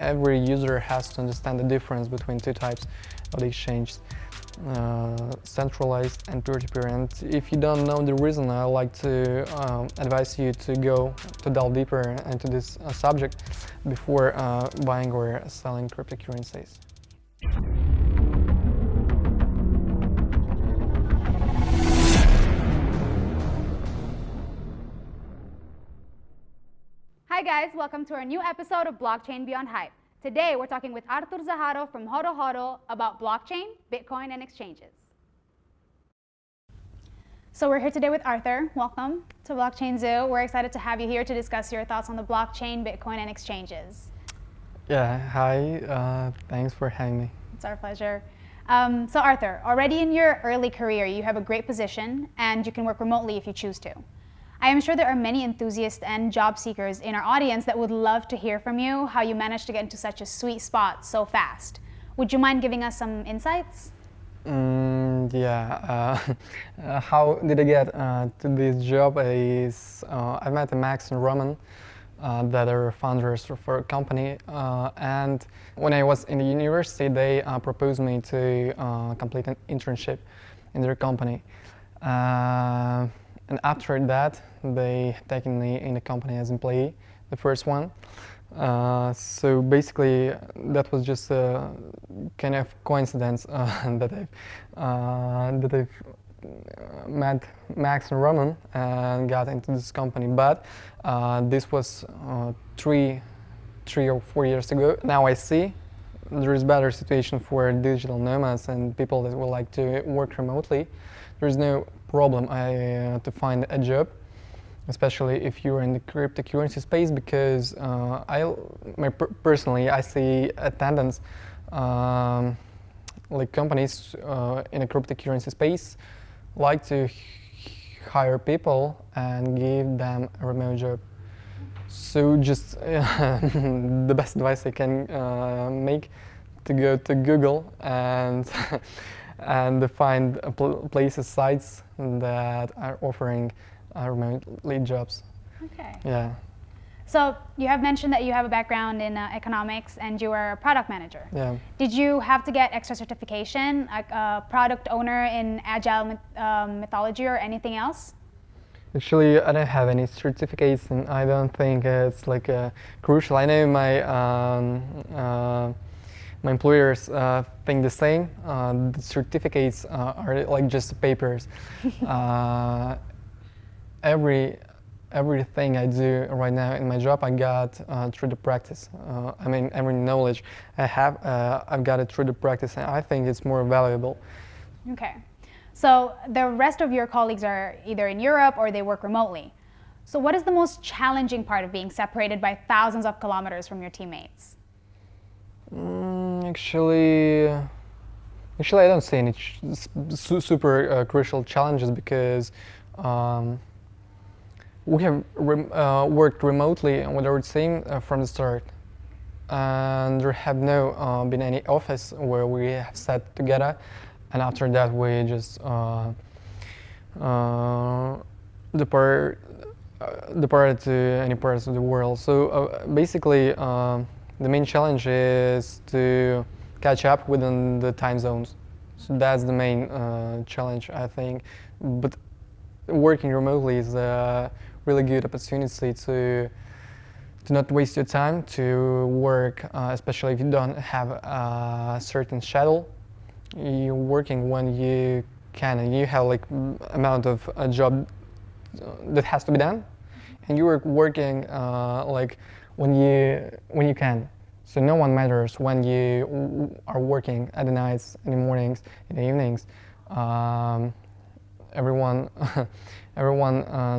every user has to understand the difference between two types of the exchanges, centralized and peer-to-peer. And if you don't know the reason, I like to advise you to delve deeper into this subject before buying or selling cryptocurrencies. Hi guys, welcome to our new episode of Blockchain Beyond Hype. Today we're talking with Artur Zaharov from Hodl Hodl about blockchain, Bitcoin, and exchanges. So we're here today with Artur. Welcome to Blockchain Zoo. We're excited to have you here to discuss your thoughts on the blockchain, Bitcoin, and exchanges. Yeah, hi, thanks for having me. It's our pleasure. So Artur, already in your early career, you have a great position and you can work remotely if you choose to. I am sure there are many enthusiasts and job seekers in our audience that would love to hear from you how you managed to get into such a sweet spot so fast. Would you mind giving us some insights? How did I get to this job is I met Max and Roman that are founders for a company, and when I was in the university they proposed me to complete an internship in their company. And after that, they taken me in the company as employee, the first one. So basically, that was just a kind of coincidence that I've met Max and Roman and got into this company. But this was 3 or 4 years ago. Now I see there is better situation for digital nomads and people that would like to work remotely. There is no problem to find a job, especially if you're in the cryptocurrency space, because personally I see a tendency like companies in a cryptocurrency space like to hire people and give them a remote job. So just the best advice I can make to go to Google and and find places, sites that are offering remotely jobs. Okay. Yeah. So you have mentioned that you have a background in economics and you are a product manager. Yeah. Did you have to get extra certification, like a product owner in agile methodology or anything else? Actually, I don't have any certificates, and I don't think it's like crucial. I know my employers think the same. The certificates are like just papers. Everything I do right now in my job, I got through the practice. I mean, every knowledge I have, I've got it through the practice, and I think it's more valuable. Okay. So the rest of your colleagues are either in Europe or they work remotely. So what is the most challenging part of being separated by thousands of kilometers from your teammates? Actually, I don't see any super crucial challenges, because we have worked remotely with our team from the start, and there have no been any office where we have sat together, and after that we just departed to any parts of the world. So basically, the main challenge is to catch up within the time zones. So that's the main challenge, I think. But working remotely is a really good opportunity to not waste your time, to work, especially if you don't have a certain schedule. You're working when you can, and you have like amount of a job that has to be done, and you are working like when you can. So no one matters when you are working at the nights, in the mornings, in the evenings. Everyone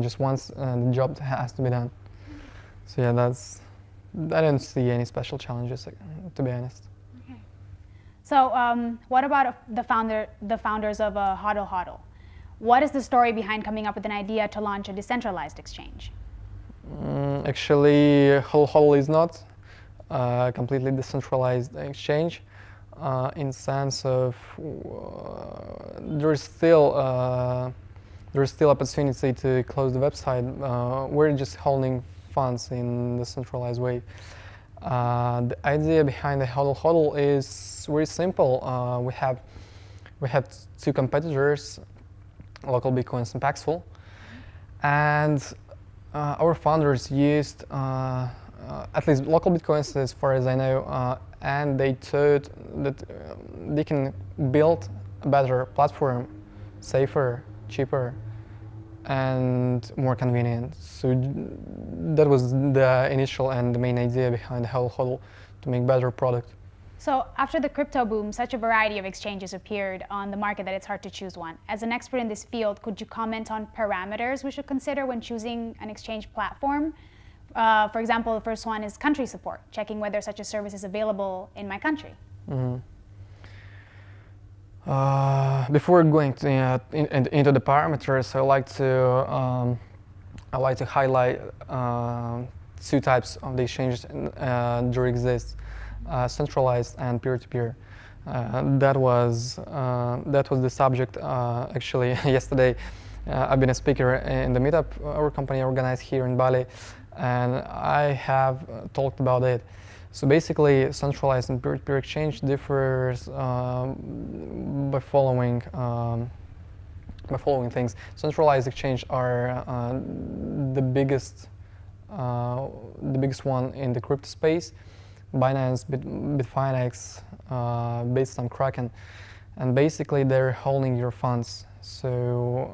just wants the job that has to be done. So yeah, I don't see any special challenges, to be honest. Okay. So what about the founders of Hodl Hodl? What is the story behind coming up with an idea to launch a decentralized exchange? Actually, HOLO Hodl is not a completely decentralized exchange, in sense of there's still opportunity to close the website. We're just holding funds in the centralized way. The idea behind the Hodl Hodl is very simple. We have two competitors, local Bitcoins and Paxful, and our founders used at least local Bitcoins, as far as I know, and they thought that they can build a better platform, safer, cheaper, and more convenient. So that was the initial and the main idea behind HOLO HODL, to make better product. So after the crypto boom, such a variety of exchanges appeared on the market that it's hard to choose one. As an expert in this field, could you comment on parameters we should consider when choosing an exchange platform? For example, the first one is country support, checking whether such a service is available in my country. Before going into the parameters, I like to highlight two types of the exchanges there exist: centralized and peer-to-peer. That was the subject actually yesterday. I've been a speaker in the meetup our company organized here in Bali, and I have talked about it. So basically, centralized and peer-to-peer exchange differs by following things. Centralized exchange are the biggest one in the crypto space: Binance, Bitfinex, based on Kraken, and basically they're holding your funds. So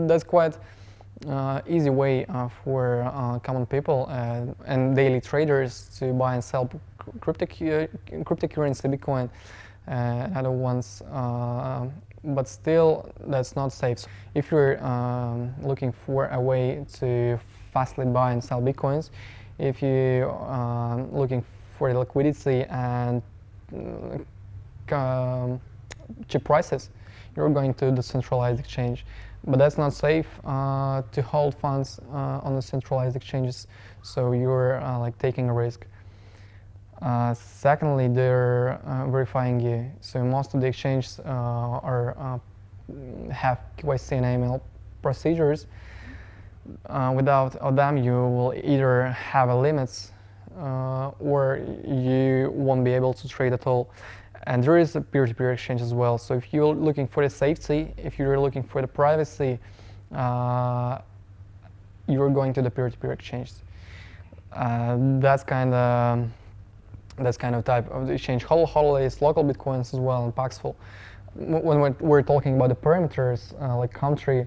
that's quite easy way for common people and daily traders to buy and sell cryptocurrency, Bitcoin, and other ones. But still, that's not safe. So if you're looking for a way to fastly buy and sell Bitcoins, if you're looking for liquidity and cheap prices, you're going to the centralized exchange. But that's not safe to hold funds on the centralized exchanges, so you're like taking a risk. Secondly, they're verifying you. So most of the exchanges have KYC and AML procedures. Without them, you will either have a limits or you won't be able to trade at all. And there is a peer-to-peer exchange as well. So if you're looking for the safety, if you're looking for the privacy, you're going to the peer-to-peer exchange. That's kind of type of the exchange. HOLO HODL is local Bitcoins as well, and Paxful. When we're talking about the parameters, like country,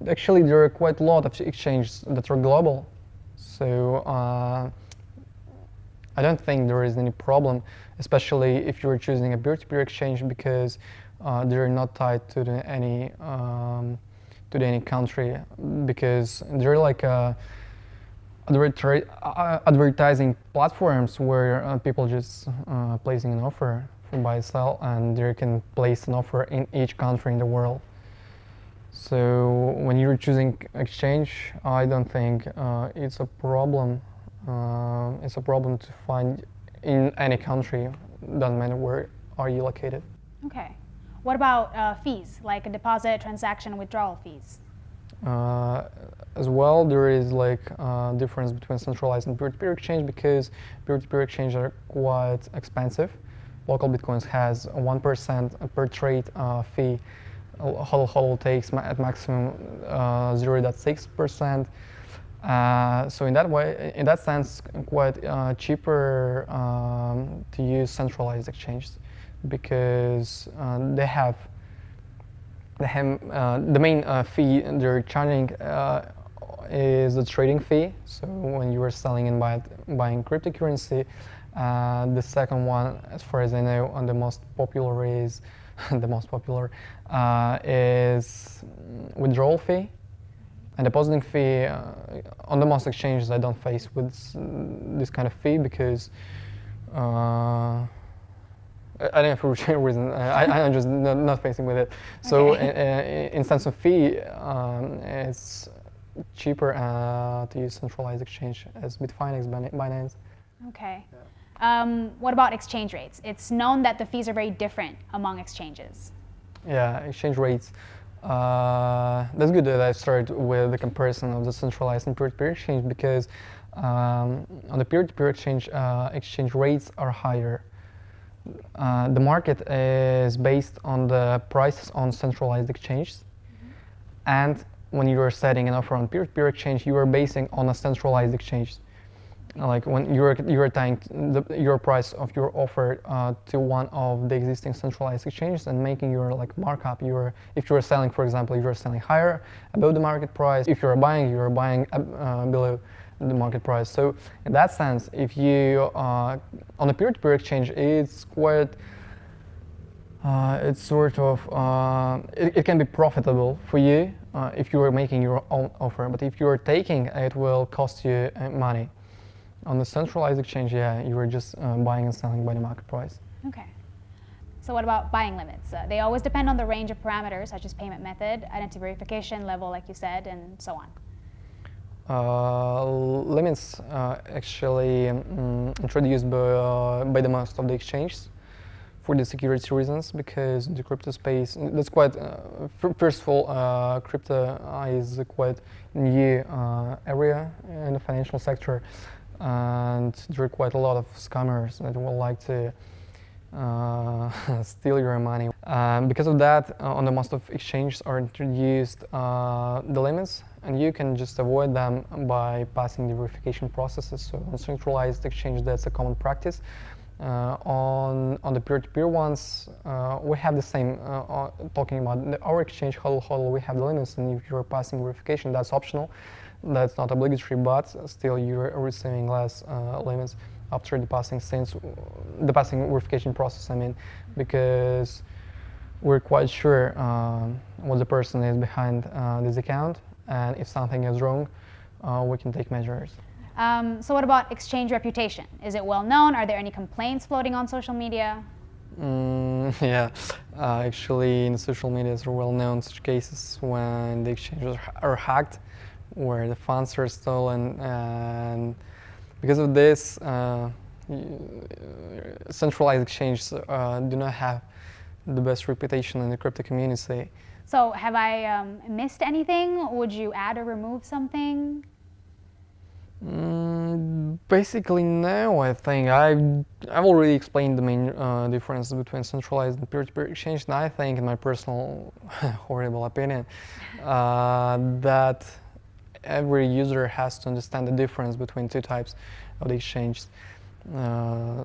actually there are quite a lot of exchanges that are global. So I don't think there is any problem, especially if you're choosing a peer-to-peer exchange, because they're not tied to any country, because they're like advertising platforms where people just placing an offer for buy sell, and they can place an offer in each country in the world. So when you're choosing exchange, I don't think it's a problem. It's a problem to find in any country. Doesn't matter where are you located. Okay. What about fees, like a deposit, transaction, withdrawal fees? As well, there is like difference between centralized and peer-to-peer exchange, because peer-to-peer exchange are quite expensive. Local Bitcoins has a 1% per trade fee. HOLO HODL takes at maximum 0.6%. So in that sense, quite cheaper to use centralized exchanges, because they have the main fee they're charging is the trading fee. So when you are selling and buying cryptocurrency, the second one, as far as I know, and the most popular is is withdrawal fee. And depositing fee, on the most exchanges I don't face with this kind of fee, because I don't know for which reason, I'm just not facing with it. So okay. In sense of fee, it's cheaper to use centralized exchange as Bitfinex, Binance. Okay. Yeah. What about exchange rates? It's known that the fees are very different among exchanges. Yeah, exchange rates. That's good that I started with the comparison of the centralized and peer-to-peer exchange, because On the peer-to-peer exchange, exchange rates are higher. The market is based on the prices on centralized exchanges, and when you are setting an offer on peer-to-peer exchange, you are basing on a centralized exchange. Like when you're tying your price of your offer to one of the existing centralized exchanges and making your like markup. If you're selling, for example, you're selling higher above the market price. If you're buying below the market price. So in that sense, if you on a peer-to-peer exchange, it's quite it's sort of it can be profitable for you if you are making your own offer, but if you are taking, it will cost you money. On the centralized exchange, yeah, you are just buying and selling by the market price. Okay. So what about buying limits? They always depend on the range of parameters such as payment method, identity verification level, like you said, and so on. Limits actually introduced by the most of the exchanges for the security reasons, because the crypto space, that's quite, first of all, crypto is a quite new area in the financial sector, and there are quite a lot of scammers that will like to steal your money. Because of that, on the most of exchanges are introduced the limits, and you can just avoid them by passing the verification processes. So on centralized exchange, that's a common practice. On the peer-to-peer ones, we have the same, talking about our exchange, HOLO Hodl, we have the limits, and if you're passing verification, that's optional. That's not obligatory, but still you're receiving less limits after the passing verification process, I mean, because we're quite sure what the person is behind this account, and if something is wrong, we can take measures. So what about exchange reputation? Is it well known? Are there any complaints floating on social media? Yeah, actually in social media it's well known such cases when the exchanges are hacked, where the funds are stolen, and because of this, centralized exchanges do not have the best reputation in the crypto community. So have I missed anything? Would you add or remove something? Basically, no. I think I've already explained the main difference between centralized and peer-to-peer exchange, and I think, in my personal horrible opinion, that every user has to understand the difference between two types of the exchange,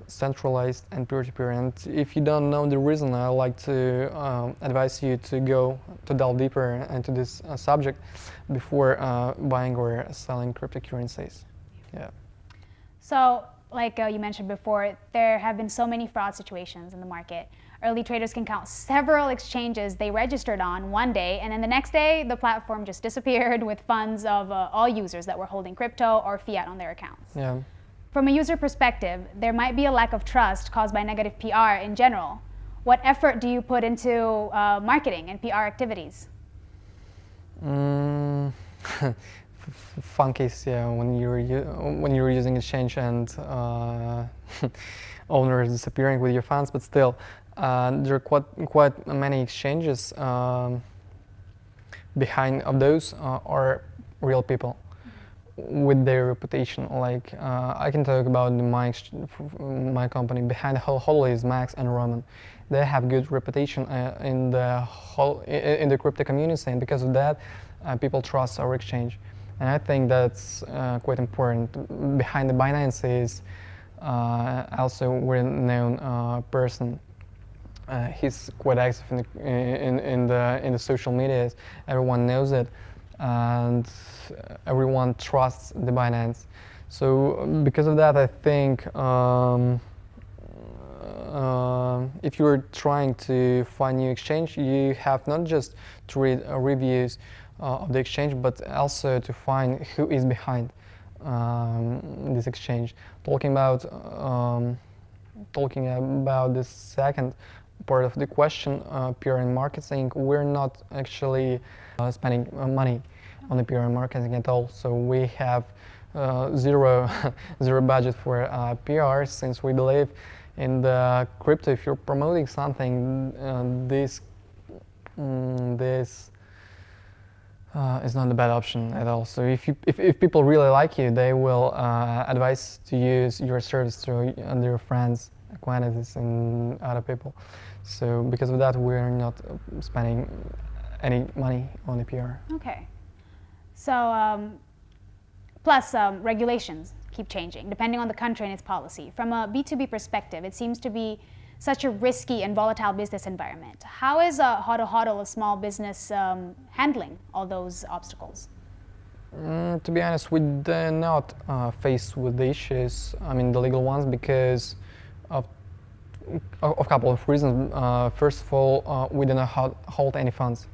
centralized and peer-to-peer. And if you don't know the reason, I like to advise you to delve deeper into this subject before buying or selling cryptocurrencies. Yeah. So, like you mentioned before, there have been so many fraud situations in the market. Early traders can count several exchanges they registered on one day, and then the next day, the platform just disappeared with funds of all users that were holding crypto or fiat on their accounts. Yeah. From a user perspective, there might be a lack of trust caused by negative PR in general. What effort do you put into marketing and PR activities? Fun case, yeah, when you're using exchange and owner is disappearing with your funds, but still, there are quite many exchanges behind of those are real people with their reputation. Like I can talk about my company. Behind HOLO Hodl is Max and Roman. They have good reputation in the crypto community, and because of that, people trust our exchange. And I think that's quite important. Behind the Binance is also a well-known person. He's quite active in the social media. Everyone knows it, and everyone trusts the Binance. So because of that, I think if you're trying to find new exchange, you have not just to read reviews of the exchange, but also to find who is behind this exchange. Talking about the second part of the question, PR and marketing, we're not actually spending money on the PR and marketing at all. So we have zero budget for PR, since we believe in the crypto. If you're promoting something, this It's not a bad option at all. So if people really like you, they will advise to use your service to their friends, acquaintances, and other people. So because of that, we're not spending any money on the PR. Okay. So, plus regulations keep changing depending on the country and its policy. From a B2B perspective, it seems to be such a risky and volatile business environment. How is Hodl Hodl, a small business, handling all those obstacles? To be honest, we did not face with the issues, I mean the legal ones, because of a couple of reasons. First of all, we do not hold any funds.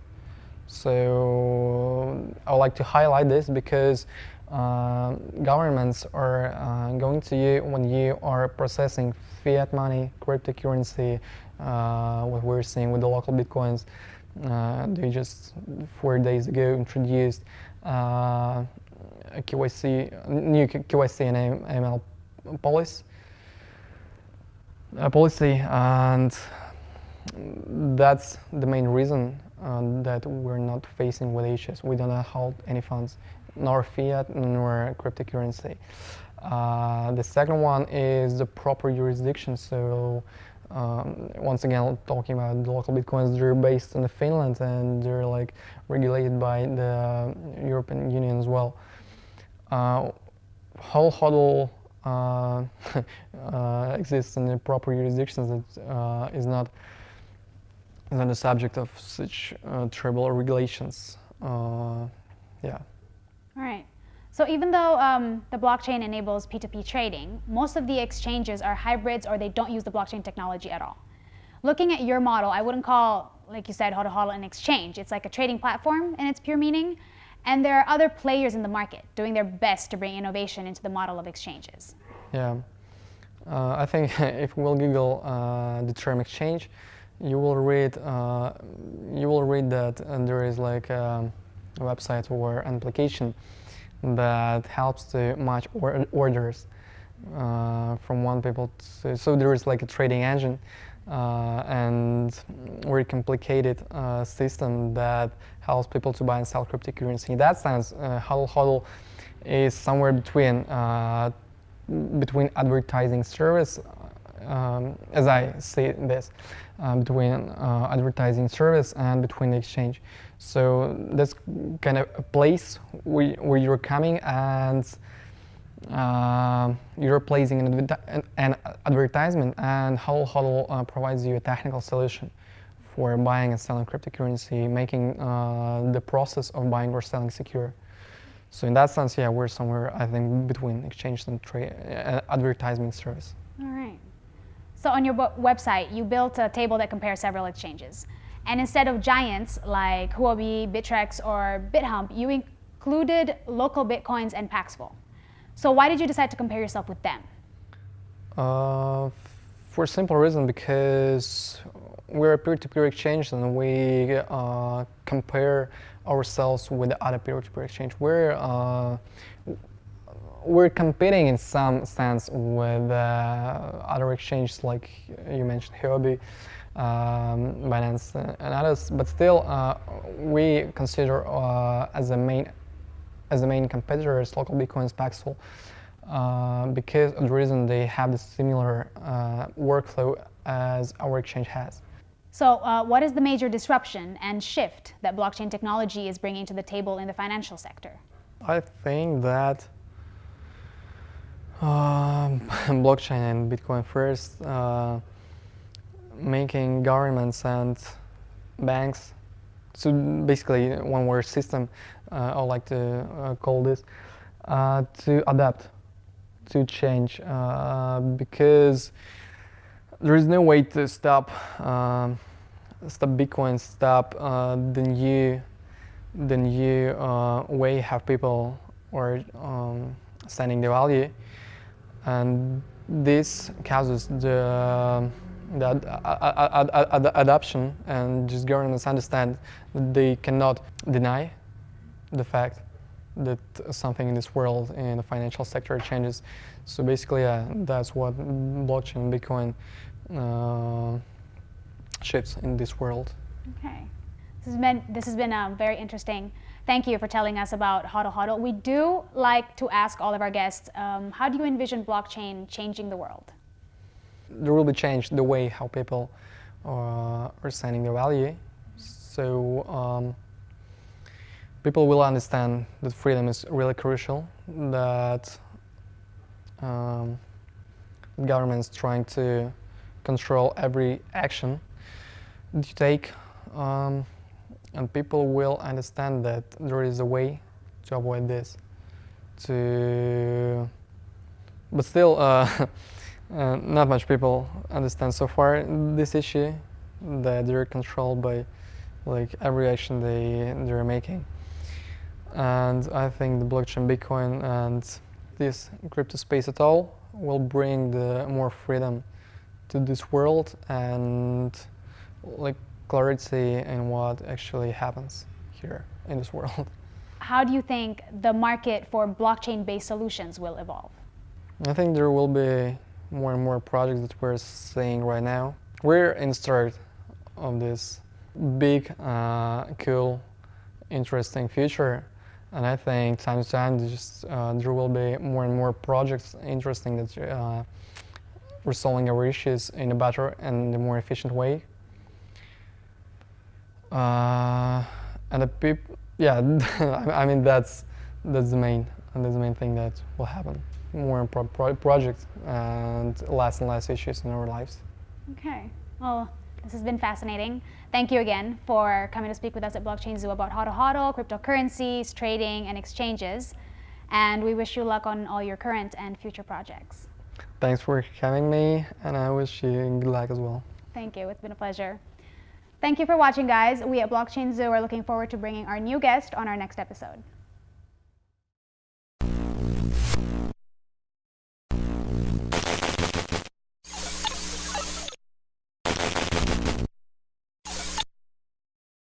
So I would like to highlight this because governments are going to you when you are processing fiat money, cryptocurrency, what we're seeing with the local bitcoins. They just 4 days ago introduced a new KYC and AML policy, and that's the main reason that we're not facing with issues. We do not hold any funds, nor fiat, nor cryptocurrency. The second one is the proper jurisdiction. So once again, talking about the local bitcoins, they're based in Finland and they're like regulated by the European Union as well. HOLO exists in the proper jurisdictions that is not the subject of such terrible regulations. Yeah. All right. So even though the blockchain enables P2P trading, most of the exchanges are hybrids or they don't use the blockchain technology at all. Looking at your model, I wouldn't call, like you said, Hodl Hodl an exchange. It's like a trading platform in its pure meaning. And there are other players in the market doing their best to bring innovation into the model of exchanges. Yeah. I think if we'll Google the term exchange, you will read that there is like a website or an application that helps to match orders from one people to, so there is like a trading engine and very complicated system that helps people to buy and sell cryptocurrency. In that sense, Hodl Hodl is somewhere between advertising service, as I see this, between advertising service and between the exchange. So that's kind of a place where you're coming and you're placing an advertisement, and Hodl Hodl provides you a technical solution for buying and selling cryptocurrency, making the process of buying or selling secure. So in that sense, yeah, we're somewhere, I think, between exchange and advertising service. All right. So on your website, you built a table that compares several exchanges. And instead of giants like Huobi, Bittrex, or BitHump, you included local bitcoins and Paxful. So why did you decide to compare yourself with them? For a simple reason, because we're a peer-to-peer exchange and we compare ourselves with the other peer-to-peer exchange. We're competing in some sense with other exchanges like you mentioned, Huobi, Binance, and others. But still, we consider as the main competitors local bitcoins, Paxful, because of the reason they have the similar workflow as our exchange has. So what is the major disruption and shift that blockchain technology is bringing to the table in the financial sector? I think that blockchain and Bitcoin first, making governments and banks, so basically one word system, I would like to call this, to adapt, to change, because there is no way to stop Bitcoin, stop the new way how people are sending the value, and this causes the adoption, and just governments understand that they cannot deny the fact that something in this world in the financial sector changes. So basically, that's what blockchain and Bitcoin shifts in this world. Okay, this has been very interesting Thank you for telling us about Hodl Hodl. We do like to ask all of our guests, how do you envision blockchain changing the world? There will be change the way how people are sending their value. So people will understand that freedom is really crucial, that government's trying to control every action that you take, and people will understand that there is a way to avoid this. But still, not much people understand so far this issue, that they're controlled by like every action they're making. And I think the blockchain, Bitcoin, and this crypto space at all will bring the more freedom to this world and like clarity in what actually happens here in this world. How do you think the market for blockchain-based solutions will evolve? I think there will be more and more projects that we're seeing right now. We're in the start of this big, cool, interesting future. And I think time to time there will be more and more projects interesting that we're solving our issues in a better and a more efficient way. And the yeah, I mean that's the main thing that will happen. More projects and less issues in our lives. Okay, well, this has been fascinating. Thank you again for coming to speak with us at Blockchain Zoo about HODL HODL, cryptocurrencies, trading, and exchanges. And we wish you luck on all your current and future projects. Thanks for having me, and I wish you good luck as well. Thank you, it's been a pleasure. Thank you for watching, guys. We at Blockchain Zoo are looking forward to bringing our new guest on our next episode.